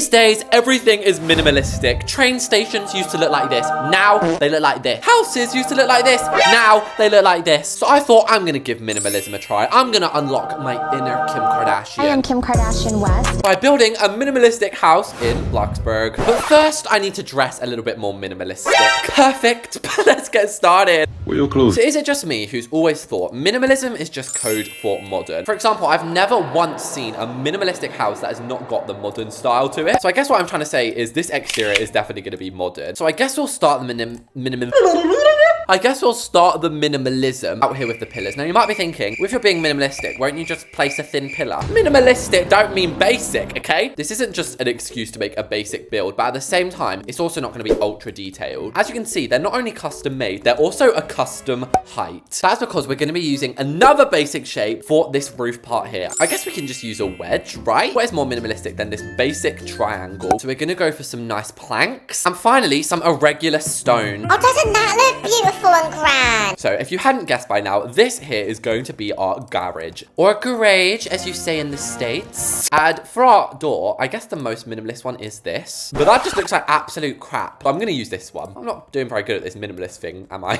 These days, everything is minimalistic. Train stations used to look like this. Now, they look like this. Houses used to look like this. Now, they look like this. So I thought I'm gonna give minimalism a try. I'm gonna unlock my inner Kim Kardashian. I am Kim Kardashian West. By building a minimalistic house in BLOXBURG. But first, I need to dress a little bit more minimalistic. Perfect. Let's get started. Where are your clothes? So is it just me who's always thought minimalism is just code for modern? For example, I've never once seen a minimalistic house that has not got the modern style to it. So I guess what I'm trying to say is this exterior is definitely going to be modern. So I guess we'll start the minimalism out here with the pillars. Now you might be thinking, if you're being minimalistic, won't you just place a thin pillar? Minimalistic don't mean basic, okay? This isn't just an excuse to make a basic build, but at the same time, it's also not going to be ultra detailed. As you can see, they're not only custom made, they're also a custom height. That's because we're going to be using another basic shape for this roof part here. I guess we can just use a wedge, right? What is more minimalistic than this basic triangle? So we're going to go for some nice planks. And finally, some irregular stone. Oh, doesn't that look beautiful and grand? So if you hadn't guessed by now, this here is going to be our garage. Or garage, as you say in the States. And for our door, I guess the most minimalist one is this. But that just looks like absolute crap. I'm going to use this one. I'm not doing very good at this minimalist thing, am I?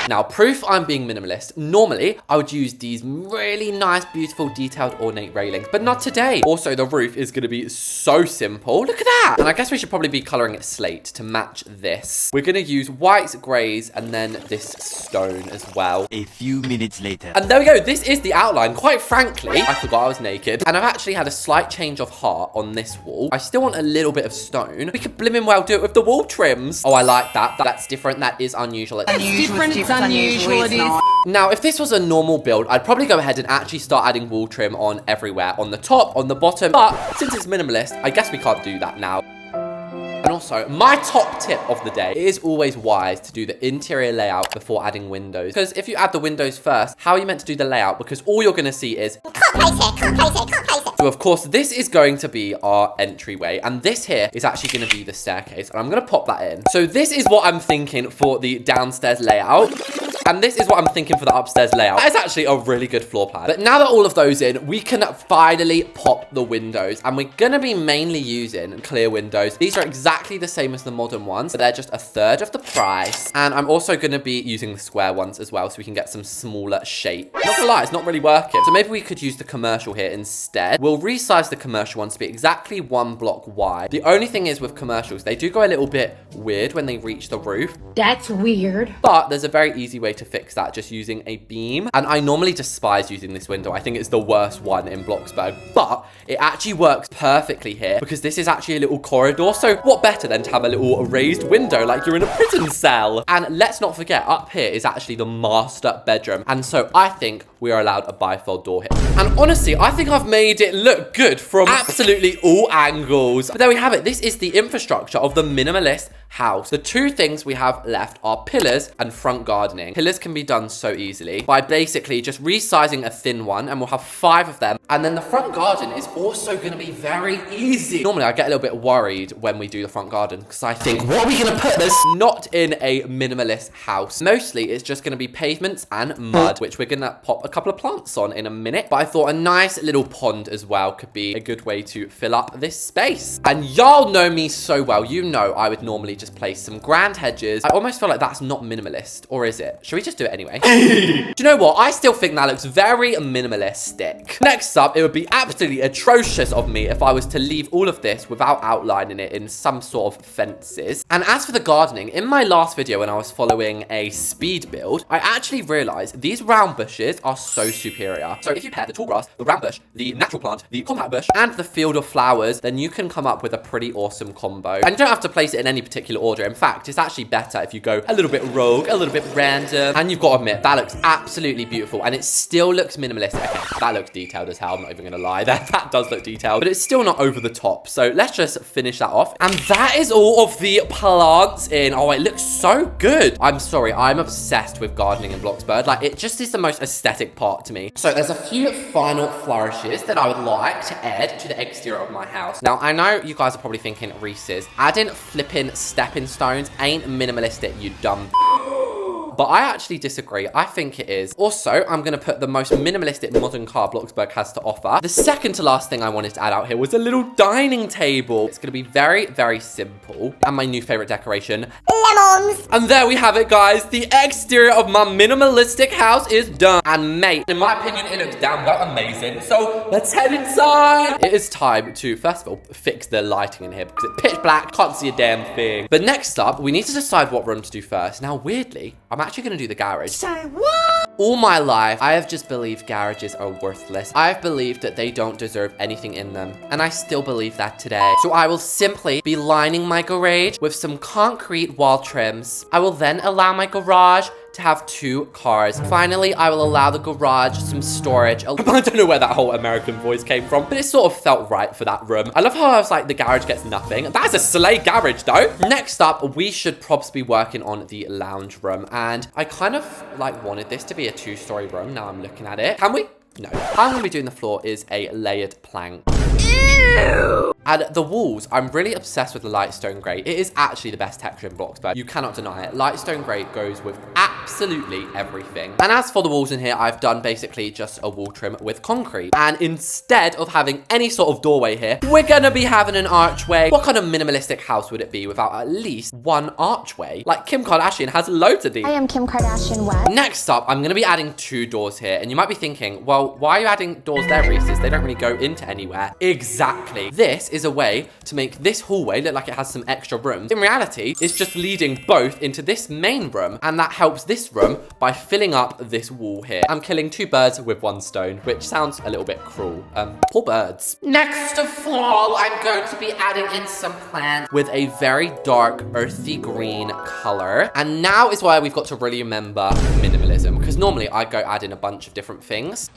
Now, proof I'm being minimalist. Normally, I would use these really nice, beautiful, detailed, ornate railings, but not today. Also, the roof is going to be so simple. Look at that. And I guess we should probably be coloring it slate to match this. We're going to use whites, grays, and then this stone as well. A few minutes later. And there we go. This is the outline. Quite frankly, I forgot I was naked. And I've actually had a slight change of heart on this wall. I still want a little bit of stone. We could blimmin' well do it with the wall trims. Oh, I like that. That's different. That is unusual. It's unusual. It is. Now, if this was a normal build, I'd probably go ahead and actually start adding wall trim on everywhere, on the top, on the bottom. But since it's minimalist, I guess we can't do that now. And also, my top tip of the day, it is always wise to do the interior layout before adding windows. Because if you add the windows first, how are you meant to do the layout? Because all you're going to see is... So of course, this is going to be our entryway. And this here is actually going to be the staircase. And I'm going to pop that in. So this is what I'm thinking for the downstairs layout. And this is what I'm thinking for the upstairs layout. That is actually a really good floor plan. But now that all of those in, we can finally pop the windows. And we're going to be mainly using clear windows. These are exactly the same as the modern ones, but they're just a third of the price. And I'm also going to be using the square ones as well, so we can get some smaller shape. Not gonna lie, it's not really working. So maybe we could use the commercial here instead. We'll resize the commercial ones to be exactly 1 block wide. The only thing is with commercials, they do go a little bit weird when they reach the roof. That's weird. But there's a very easy way to fix that, just using a beam. And I normally despise using this window. I think it's the worst one in BLOXBURG, but it actually works perfectly here because this is actually a little corridor. So what better than to have a little raised window like you're in a prison cell? And let's not forget, up here is actually the master bedroom. And so I think we are allowed a bifold door here. And honestly, I think I've made it look good from absolutely all angles. But there we have it. This is the infrastructure of the minimalist house. The two things we have left are pillars and front gardening. Pillars can be done so easily by basically just resizing a thin one, and we'll have 5 of them. And then the front garden is also going to be very easy. Normally, I get a little bit worried when we do the front garden because I think, what are we going to put this? Not in a minimalist house. Mostly, it's just going to be pavements and mud, which we're going to pop a couple of plants on in a minute. But I thought a nice little pond as well could be a good way to fill up this space. And y'all know me so well. You know I would normally just place some grand hedges. I almost feel like that's not minimalist, or is it? Should we just do it anyway? Do you know what? I still think that looks very minimalistic. Next up, it would be absolutely atrocious of me if I was to leave all of this without outlining it in some sort of fences. And as for the gardening, in my last video when I was following a speed build, I actually realized these round bushes are so superior. So if you pair the tall grass, the round bush, the natural plant, the compact bush, and the field of flowers, then you can come up with a pretty awesome combo. And you don't have to place it in any particular order. In fact, it's actually better if you go a little bit rogue, a little bit random. And you've got to admit, that looks absolutely beautiful. And it still looks minimalistic. Okay, that looks detailed as hell. I'm not even going to lie. That does look detailed. But it's still not over the top. So let's just finish that off. And that is all of the plants in. Oh, it looks so good. I'm sorry. I'm obsessed with gardening in BLOXBURG. Like, it just is the most aesthetic part to me. So there's a few final flourishes that I would like to add to the exterior of my house. Now, I know you guys are probably thinking, Reese's, adding flipping stepping stones ain't minimalistic, you dumb. but I actually disagree. I think it is. Also, I'm going to put the most minimalistic modern car Bloxburg has to offer. The second to last thing I wanted to add out here was a little dining table. It's going to be very, very simple. And my new favorite decoration, Lemons. and there we have it, guys. The exterior of my minimalistic house is done. And mate, in my opinion, it looks damn well amazing. So let's head inside. It is time to, first of all, fix the lighting in here because it's pitch black, can't see a damn thing. But next up, we need to decide what room to do first. Now, weirdly, I'm actually going to do the garage. Say what? All my life, I have just believed garages are worthless. I've believed that they don't deserve anything in them. And I still believe that today. So I will simply be lining my garage with some concrete wall trims. I will then allow my garage to have 2 cars. Finally, I will allow the garage some storage. I don't know where that whole American voice came from, but it sort of felt right for that room. I love how I was like, the garage gets nothing. That is a slay garage though. Next up, we should probably be working on the lounge room. And I kind of like wanted this to be a 2-story room. Now I'm looking at it. Can we? No. How I'm going to be doing the floor is a layered plank. Ew. And the walls, I'm really obsessed with the light stone grey. It is actually the best texture in Bloxburg. You cannot deny it. Light stone grey goes with absolutely everything. And as for the walls in here, I've done basically just a wall trim with concrete. And instead of having any sort of doorway here, we're going to be having an archway. What kind of minimalistic house would it be without at least one archway? Like Kim Kardashian has loads of these. I am Kim Kardashian West. Next up, I'm going to be adding 2 doors here. And you might be thinking, well, why are you adding doors there, Reese's? They don't really go into anywhere. Exactly. This is a way to make this hallway look like it has some extra rooms. In reality, it's just leading both into this main room, and that helps this room by filling up this wall here. I'm killing 2 birds with 1 stone, which sounds a little bit cruel. Poor birds. Next of all, I'm going to be adding in some plants with a very dark earthy green color. And now is where we've got to really remember minimalism, because normally I go add in a bunch of different things.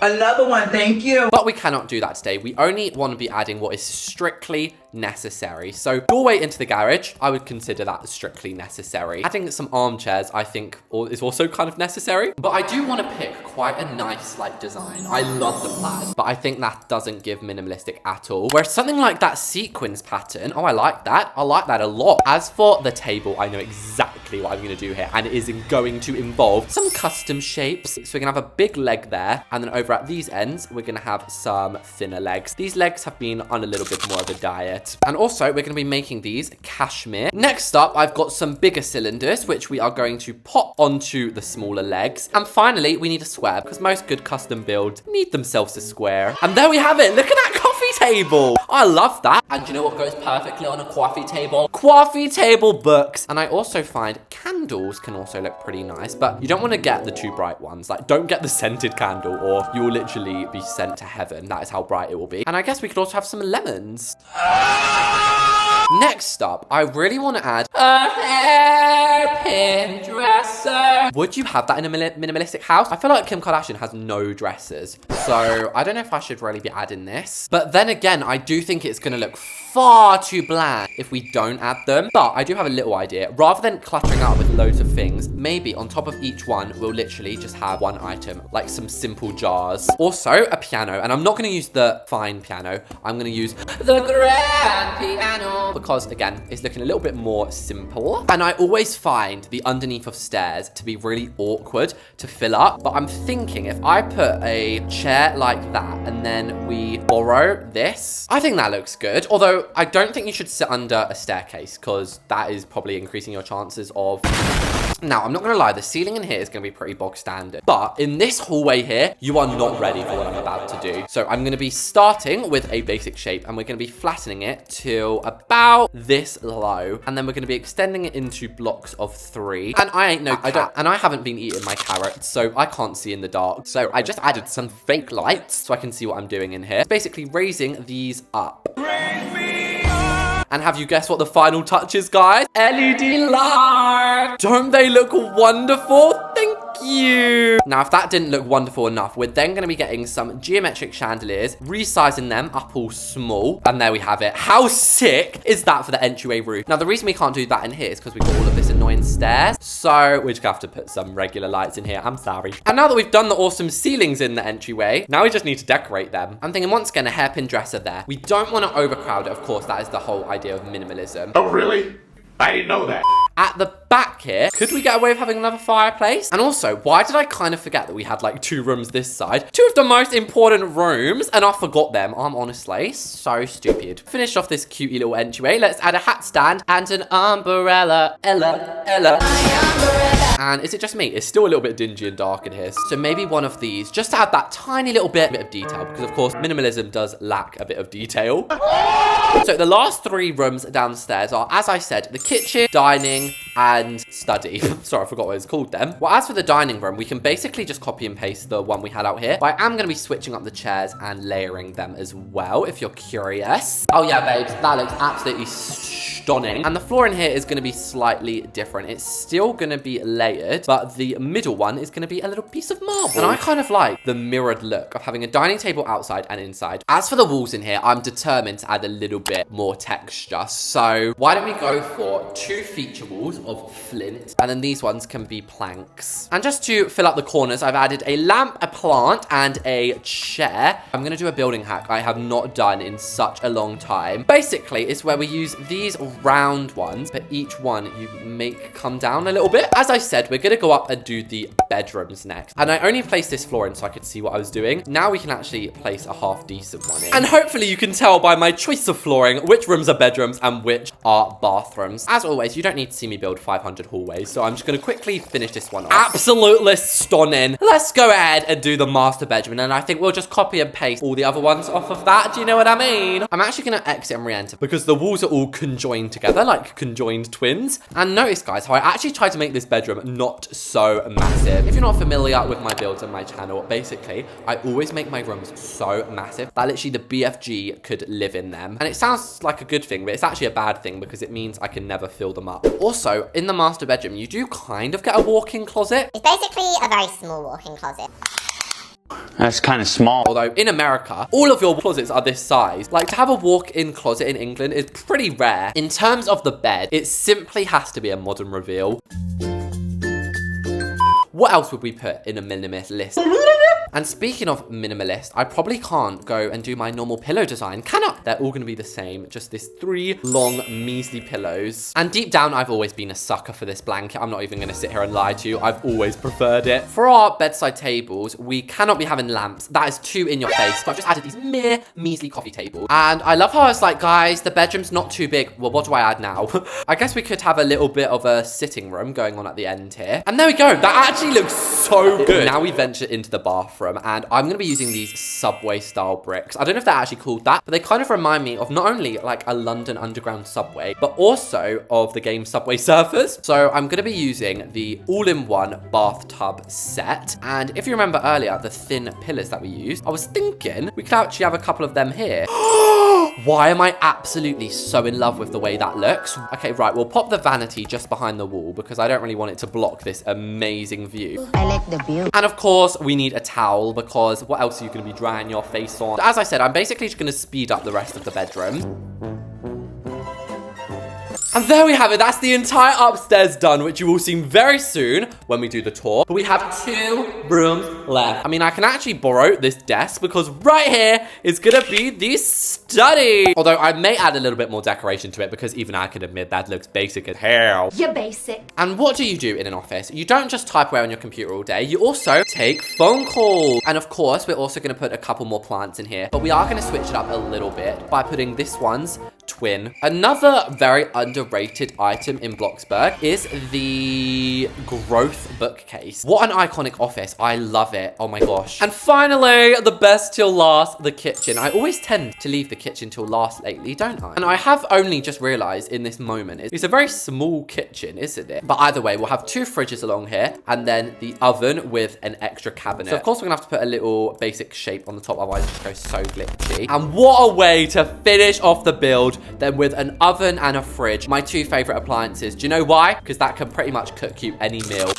Another one, thank you. But we cannot do that today. We only want to be adding what is strictly necessary. So doorway into the garage, I would consider that strictly necessary. Adding some armchairs, I think is also kind of necessary. But I do want to pick quite a nice like design. I love the plaid, but I think that doesn't give minimalistic at all. Whereas something like that sequins pattern, oh, I like that. I like that a lot. As for the table, I know exactly what I'm going to do here, and it is going to involve some custom shapes. So we're going to have a big leg there, and then over at these ends, we're going to have some thinner legs. These legs have been on a little bit more of a diet. And also, we're going to be making these cashmere. Next up, I've got some bigger cylinders, which we are going to pop onto the smaller legs. And finally, we need a square, because most good custom builds need themselves a square. And there we have it. Look at that coffee table. I love that. And you know what goes perfectly on a coffee table? Coffee table books. And I also find candles can also look pretty nice, but you don't want to get the too bright ones. Like, don't get the scented candle, or you will literally be sent to heaven. That is how bright it will be. And I guess we could also have some lemons. Next up, I really want to add a hairpin dresser. Would you have that in a minimalistic house? I feel like Kim Kardashian has no dressers, so I don't know if I should really be adding this. But then again, I do think it's going to look far too bland if we don't add them. But I do have a little idea. Rather than cluttering out with loads of things, maybe on top of each one, we'll literally just have one item, like some simple jars. Also, a piano. And I'm not going to use the fine piano. I'm going to use the grand piano, because again, it's looking a little bit more simple. And I always find the underneath of stairs to be really awkward to fill up. But I'm thinking if I put a chair like that and then we borrow this, I think that looks good. Although I don't think you should sit under a staircase, because that is probably increasing your chances of... Now, I'm not going to lie, the ceiling in here is going to be pretty bog standard. But in this hallway here, you are not ready for what I'm about to do. So I'm going to be starting with a basic shape, and we're going to be flattening it to about this low. And then we're going to be extending it into blocks of 3. And I haven't been eating my carrots, so I can't see in the dark. So I just added some fake lights so I can see what I'm doing in here. Basically raising these up. And have you guessed what the final touch is, guys? LED light! Don't they look wonderful? Thank you. Now, if that didn't look wonderful enough, we're then going to be getting some geometric chandeliers, resizing them up all small. And there we have it. How sick is that for the entryway roof? Now, the reason we can't do that in here is because we've got all of this annoying stairs. So we're just going to have to put some regular lights in here. I'm sorry. And now that we've done the awesome ceilings in the entryway, now we just need to decorate them. I'm thinking once again, a hairpin dresser there. We don't want to overcrowd it. Of course, that is the whole idea of minimalism. Oh, really? I didn't know that. At the back here. Could we get away with having another fireplace? And also, why did I kind of forget that we had like 2 rooms this side? 2 of the most important rooms, and I forgot them. I'm honestly so stupid. Finish off this cutie little entryway. Let's add a hat stand and an umbrella. Ella. And is it just me? It's still a little bit dingy and dark in here. So maybe one of these, just to add that tiny little bit of detail, because of course, minimalism does lack a bit of detail. So the last 3 rooms downstairs are, as I said, the kitchen, dining, and study. Sorry, I forgot what it's called then. Well, as for the dining room, we can basically just copy and paste the one we had out here. But I am going to be switching up the chairs and layering them as well, if you're curious. Oh yeah, babes, that looks absolutely stunning. And the floor in here is going to be slightly different. It's still going to be layered, but the middle one is going to be a little piece of marble. And I kind of like the mirrored look of having a dining table outside and inside. As for the walls in here, I'm determined to add a little bit more texture. So why don't we go for 2 feature walls of flint, and then these ones can be planks. And just to fill up the corners, I've added a lamp, a plant, and a chair. I'm going to do a building hack I have not done in such a long time. Basically, it's where we use these round ones, but each one you make come down a little bit. As I said, we're going to go up and do the bedrooms next. And I only placed this floor in so I could see what I was doing. Now we can actually place a half decent one in. And hopefully you can tell by my choice of flooring which rooms are bedrooms and which are bathrooms. As always, you don't need to see me build 500 hallways, so I'm just going to quickly finish this one off. Absolutely stunning. Let's go ahead and do the master bedroom, and I think we'll just copy and paste all the other ones off of that. Do you know what I mean? I'm actually going to exit and re-enter because the walls are all conjoined together, like conjoined twins. And notice, guys, how I actually tried to make this bedroom not so massive. If you're not familiar with my builds on my channel, basically, I always make my rooms so massive that literally the BFG could live in them. And it sounds like a good thing, but it's actually a bad thing because it means I can never fill them up. Also, in the master bedroom, you do kind of get a walk-in closet. It's basically a very small walk-in closet. That's kind of small. Although in America, all of your closets are this size. Like, to have a walk-in closet in England is pretty rare. In terms of the bed, it simply has to be a modern reveal. What else would we put in a minimalist list? And speaking of minimalist, I probably can't go and do my normal pillow design, can I? They're all gonna be the same, just this 3 long, measly pillows. And deep down, I've always been a sucker for this blanket. I'm not even gonna sit here and lie to you. I've always preferred it. For our bedside tables, we cannot be having lamps. That is too in your face. So I've just added these mere, measly coffee tables. And I love how I was like, guys, the bedroom's not too big. Well, what do I add now? I guess we could have a little bit of a sitting room going on at the end here. And there we go. That actually looks so good. Now we venture into the bathroom. And I'm going to be using these subway style bricks. I don't know if they're actually called that, but they kind of remind me of not only like a London Underground subway, but also of the game Subway Surfers. So I'm going to be using the all-in-one bathtub set. And if you remember earlier, the thin pillars that we used, I was thinking we could actually have a couple of them here. Why am I absolutely so in love with the way that looks? Okay, right, we'll pop the vanity just behind the wall because I don't really want it to block this amazing view. I like the view. And of course, we need a towel because what else are you going to be drying your face on? As I said, I'm basically just going to speed up the rest of the bedroom. And there we have it. That's the entire upstairs done, which you will see very soon when we do the tour. But we have 2 rooms left. I mean, I can actually borrow this desk because right here is gonna be the study. Although I may add a little bit more decoration to it because even I can admit that looks basic as hell. You're basic. And what do you do in an office? You don't just type away on your computer all day. You also take phone calls. And of course, we're also gonna put a couple more plants in here. But we are gonna switch it up a little bit by putting this one's twin. Another very underrated item in Bloxburg is the growth bookcase. What an iconic office. I love it. Oh my gosh. And finally, the best till last, the kitchen. I always tend to leave the kitchen till last lately, don't I? And I have only just realized in this moment, it's a very small kitchen, isn't it? But either way, we'll have 2 fridges along here and then the oven with an extra cabinet. So of course, we're gonna have to put a little basic shape on the top, otherwise it goes so glitchy. And what a way to finish off the build then with an oven and a fridge. My 2 favorite appliances. Do you know why? Because that can pretty much cook you any meal.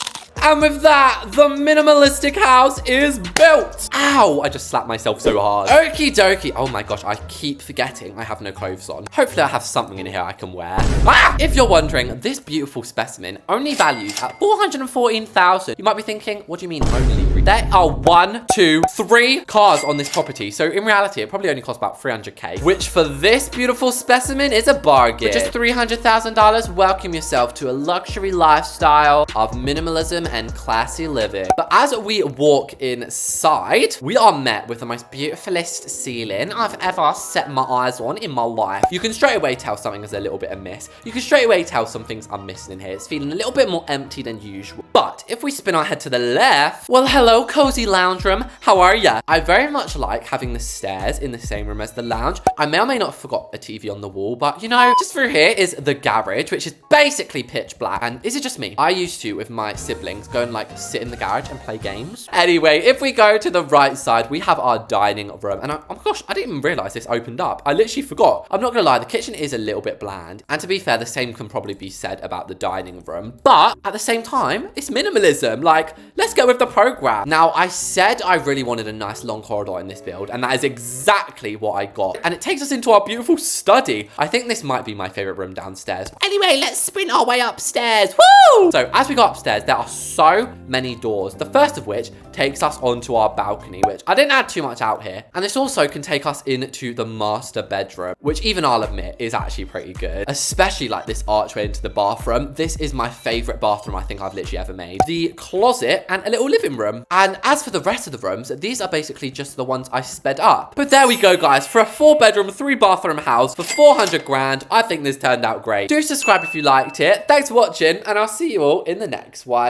And with that, the minimalistic house is built. Ow, I just slapped myself so hard. Okie dokie. Oh my gosh, I keep forgetting I have no clothes on. Hopefully I have something in here I can wear. Ah! If you're wondering, this beautiful specimen only valued at 414,000. You might be thinking, what do you mean only? There are 1, 2, 3 cars on this property. So in reality, it probably only costs about 300k, which for this beautiful specimen is a bargain. For just $300,000, welcome yourself to a luxury lifestyle of minimalism and classy living. But as we walk inside, we are met with the most beautifulest ceiling I've ever set my eyes on in my life. You can straight away tell something is a little bit amiss. You can straight away tell some things are missing in here. It's feeling a little bit more empty than usual. But if we spin our head to the left, well, hello, cozy lounge room. How are ya? I very much like having the stairs in the same room as the lounge. I may or may not have forgot a TV on the wall, but you know, just through here is the garage, which is basically pitch black. And is it just me? I used to, with my siblings, go and like sit in the garage and play games. Anyway, if we go to the right side, we have our dining room. And oh my gosh, I didn't even realize this opened up. I literally forgot. I'm not gonna lie, the kitchen is a little bit bland. And to be fair, the same can probably be said about the dining room. But at the same time, it's minimalism. Like, let's go with the program. Now, I said I really wanted a nice long corridor in this build, and that is exactly what I got. And it takes us into our beautiful study. I think this might be my favorite room downstairs. Anyway, let's sprint our way upstairs. Woo! So as we go upstairs, there are so many doors. The first of which takes us onto our balcony, which I didn't add too much out here. And this also can take us into the master bedroom, which even I'll admit is actually pretty good. Especially like this archway into the bathroom. This is my favorite bathroom I think I've literally ever made. The closet and a little living room. And as for the rest of the rooms, these are basically just the ones I sped up. But there we go, guys. For a 4-bedroom, 3-bathroom house for 400 grand, I think this turned out great. Do subscribe if you liked it. Thanks for watching, and I'll see you all in the next one.